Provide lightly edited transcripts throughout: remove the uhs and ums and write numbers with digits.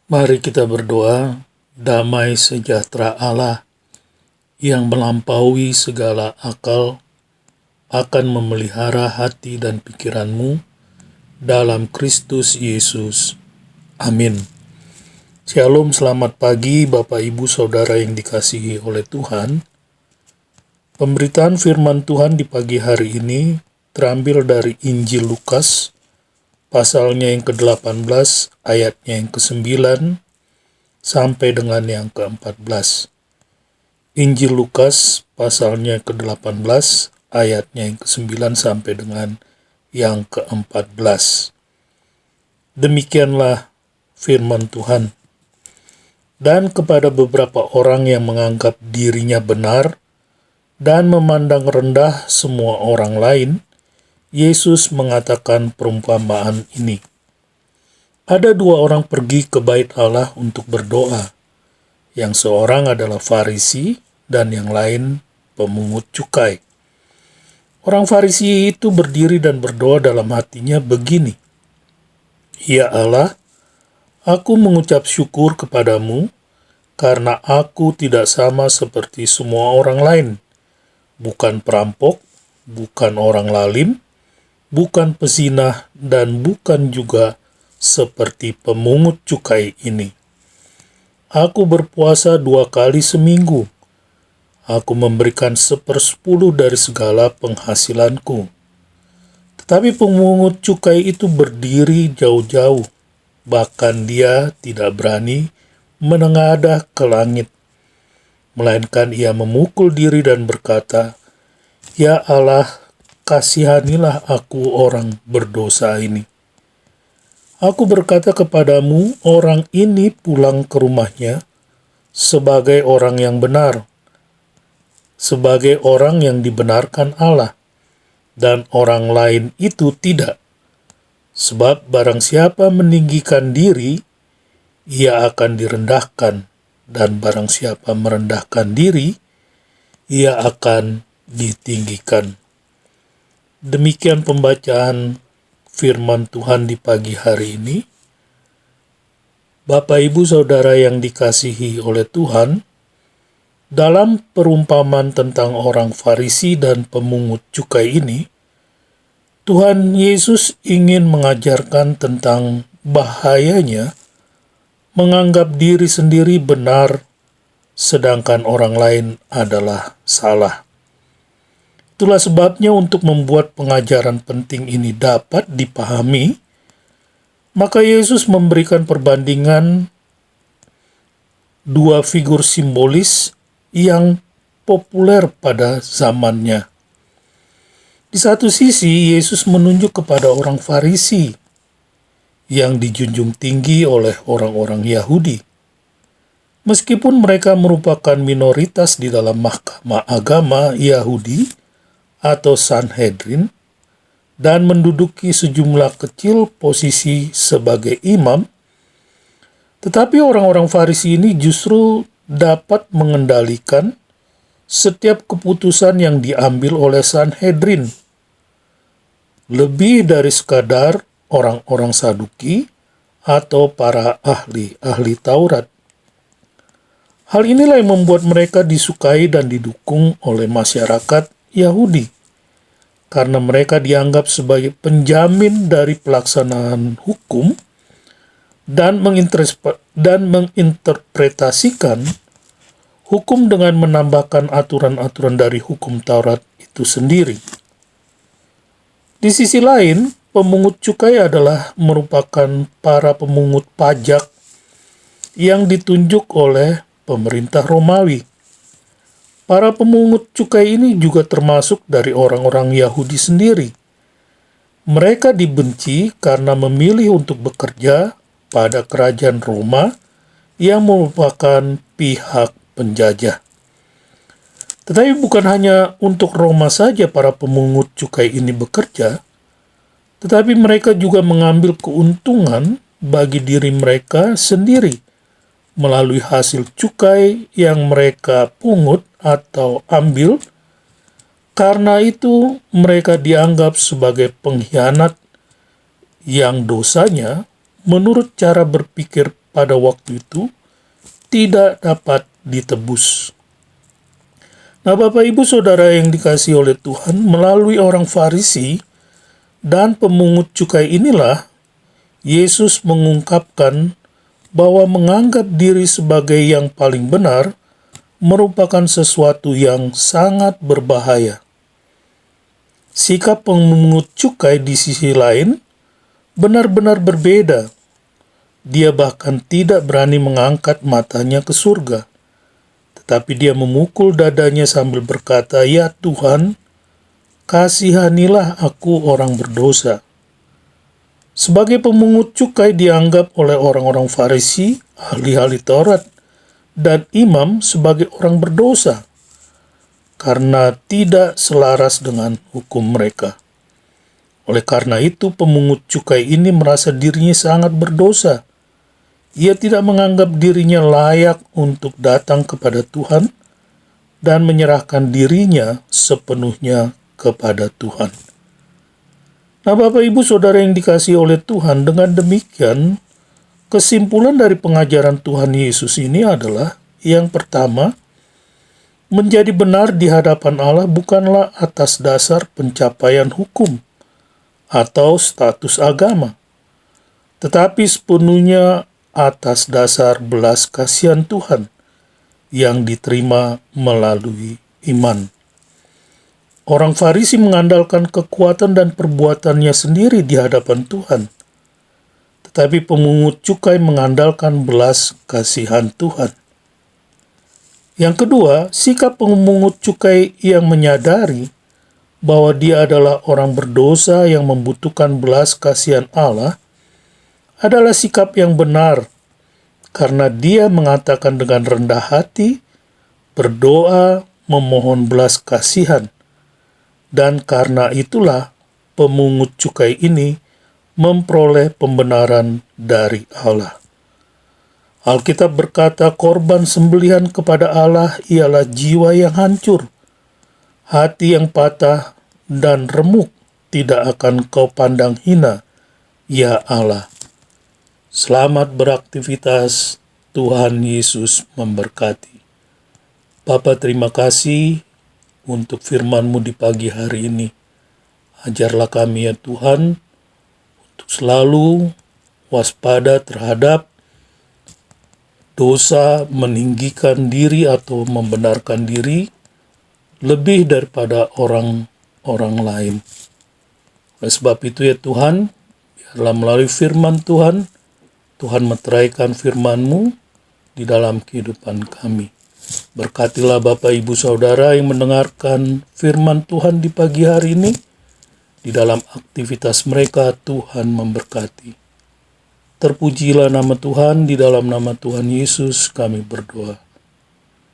Mari kita berdoa. Damai sejahtera Allah yang melampaui segala akal akan memelihara hati dan pikiranmu dalam Kristus Yesus. Amin. Shalom, selamat pagi Bapak Ibu Saudara yang dikasihi oleh Tuhan. Pemberitaan firman Tuhan di pagi hari ini terambil dari Injil Lukas, pasalnya yang ke-18, ayatnya yang ke-9, sampai dengan yang ke-14. Injil Lukas, pasalnya ke-18, ayatnya yang ke-9 sampai dengan yang ke-14. Demikianlah firman Tuhan. Dan kepada beberapa orang yang menganggap dirinya benar dan memandang rendah semua orang lain, Yesus mengatakan perumpamaan ini. Ada dua orang pergi ke bait Allah untuk berdoa. Yang seorang adalah Farisi dan yang lain pemungut cukai. Orang Farisi itu berdiri dan berdoa dalam hatinya begini, "Ya Allah, aku mengucap syukur kepadamu karena aku tidak sama seperti semua orang lain, bukan perampok, bukan orang lalim, bukan pezinah, dan bukan juga seperti pemungut cukai ini. Aku berpuasa 2 kali seminggu. Aku memberikan 1/10 dari segala penghasilanku." Tetapi pemungut cukai itu berdiri jauh-jauh, bahkan dia tidak berani menengadah ke langit, melainkan ia memukul diri dan berkata, "Ya Allah, kasihanilah aku orang berdosa ini." Aku berkata kepadamu, orang ini pulang ke rumahnya sebagai orang yang benar, sebagai orang yang dibenarkan Allah, dan orang lain itu tidak. Sebab barang siapa meninggikan diri, ia akan direndahkan, dan barang siapa merendahkan diri, ia akan ditinggikan. Demikian pembacaan firman Tuhan di pagi hari ini. Bapak, Ibu, Saudara yang dikasihi oleh Tuhan, dalam perumpamaan tentang orang Farisi dan pemungut cukai ini, Tuhan Yesus ingin mengajarkan tentang bahayanya menganggap diri sendiri benar, sedangkan orang lain adalah salah. Itulah sebabnya untuk membuat pengajaran penting ini dapat dipahami, maka Yesus memberikan perbandingan dua figur simbolis yang populer pada zamannya. Di satu sisi, Yesus menunjuk kepada orang Farisi yang dijunjung tinggi oleh orang-orang Yahudi. Meskipun mereka merupakan minoritas di dalam mahkamah agama Yahudi atau Sanhedrin, dan menduduki sejumlah kecil posisi sebagai imam, tetapi orang-orang Farisi ini justru dapat mengendalikan setiap keputusan yang diambil oleh Sanhedrin, lebih dari sekadar orang-orang Saduki atau para ahli Taurat. Hal inilah yang membuat mereka disukai dan didukung oleh masyarakat Yahudi, karena mereka dianggap sebagai penjamin dari pelaksanaan hukum dan menginterpretasikan hukum dengan menambahkan aturan-aturan dari hukum Taurat itu sendiri. Di sisi lain, pemungut cukai adalah merupakan para pemungut pajak yang ditunjuk oleh pemerintah Romawi. Para pemungut cukai ini juga termasuk dari orang-orang Yahudi sendiri. Mereka dibenci karena memilih untuk bekerja pada kerajaan Roma yang merupakan pihak penjajah. Tetapi bukan hanya untuk Roma saja para pemungut cukai ini bekerja, tetapi mereka juga mengambil keuntungan bagi diri mereka sendiri melalui hasil cukai yang mereka pungut atau ambil. Karena itu mereka dianggap sebagai pengkhianat yang dosanya menurut cara berpikir pada waktu itu tidak dapat ditebus. Nah, Bapak Ibu Saudara yang dikasihi oleh Tuhan, melalui orang Farisi dan pemungut cukai inilah Yesus mengungkapkan bahwa menganggap diri sebagai yang paling benar merupakan sesuatu yang sangat berbahaya. Sikap pemungut cukai di sisi lain benar-benar berbeda. Dia bahkan tidak berani mengangkat matanya ke surga. Tetapi dia memukul dadanya sambil berkata, "Ya Tuhan, kasihanilah aku orang berdosa." Sebagai pemungut cukai dianggap oleh orang-orang Farisi, ahli-ahli Taurat, dan imam sebagai orang berdosa karena tidak selaras dengan hukum mereka. Oleh karena itu, pemungut cukai ini merasa dirinya sangat berdosa. Ia tidak menganggap dirinya layak untuk datang kepada Tuhan dan menyerahkan dirinya sepenuhnya kepada Tuhan. Nah, Bapak Ibu Saudara yang dikasihi oleh Tuhan, dengan demikian, kesimpulan dari pengajaran Tuhan Yesus ini adalah, yang pertama, menjadi benar di hadapan Allah bukanlah atas dasar pencapaian hukum atau status agama, tetapi sepenuhnya atas dasar belas kasihan Tuhan yang diterima melalui iman. Orang Farisi mengandalkan kekuatan dan perbuatannya sendiri di hadapan Tuhan, tetapi pemungut cukai mengandalkan belas kasihan Tuhan. Yang kedua, sikap pemungut cukai yang menyadari bahwa dia adalah orang berdosa yang membutuhkan belas kasihan Allah adalah sikap yang benar, karena dia mengatakan dengan rendah hati, berdoa, memohon belas kasihan. Dan karena itulah pemungut cukai ini memperoleh pembenaran dari Allah. Alkitab berkata, korban sembelihan kepada Allah ialah jiwa yang hancur, hati yang patah dan remuk tidak akan kau pandang hina, ya Allah. Selamat beraktivitas, Tuhan Yesus memberkati. Bapa, terima kasih untuk firman-Mu di pagi hari ini. Ajarlah kami ya Tuhan, untuk selalu waspada terhadap dosa meninggikan diri atau membenarkan diri lebih daripada orang lain. Oleh sebab itu ya Tuhan, biarlah melalui firman Tuhan, Tuhan meteraikan firman-Mu di dalam kehidupan kami. Berkatilah Bapak Ibu Saudara yang mendengarkan firman Tuhan di pagi hari ini. Di dalam aktivitas mereka Tuhan memberkati. Terpujilah nama Tuhan, di dalam nama Tuhan Yesus kami berdoa.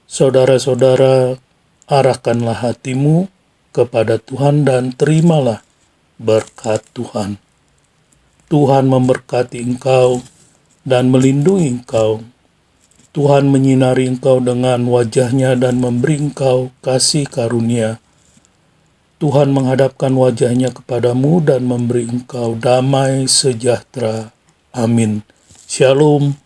Saudara-saudara, arahkanlah hatimu kepada Tuhan dan terimalah berkat Tuhan. Tuhan memberkati engkau dan melindungi engkau. Tuhan menyinari engkau dengan wajah-Nya dan memberi engkau kasih karunia. Tuhan menghadapkan wajah-Nya kepadamu dan memberi engkau damai sejahtera. Amin. Shalom.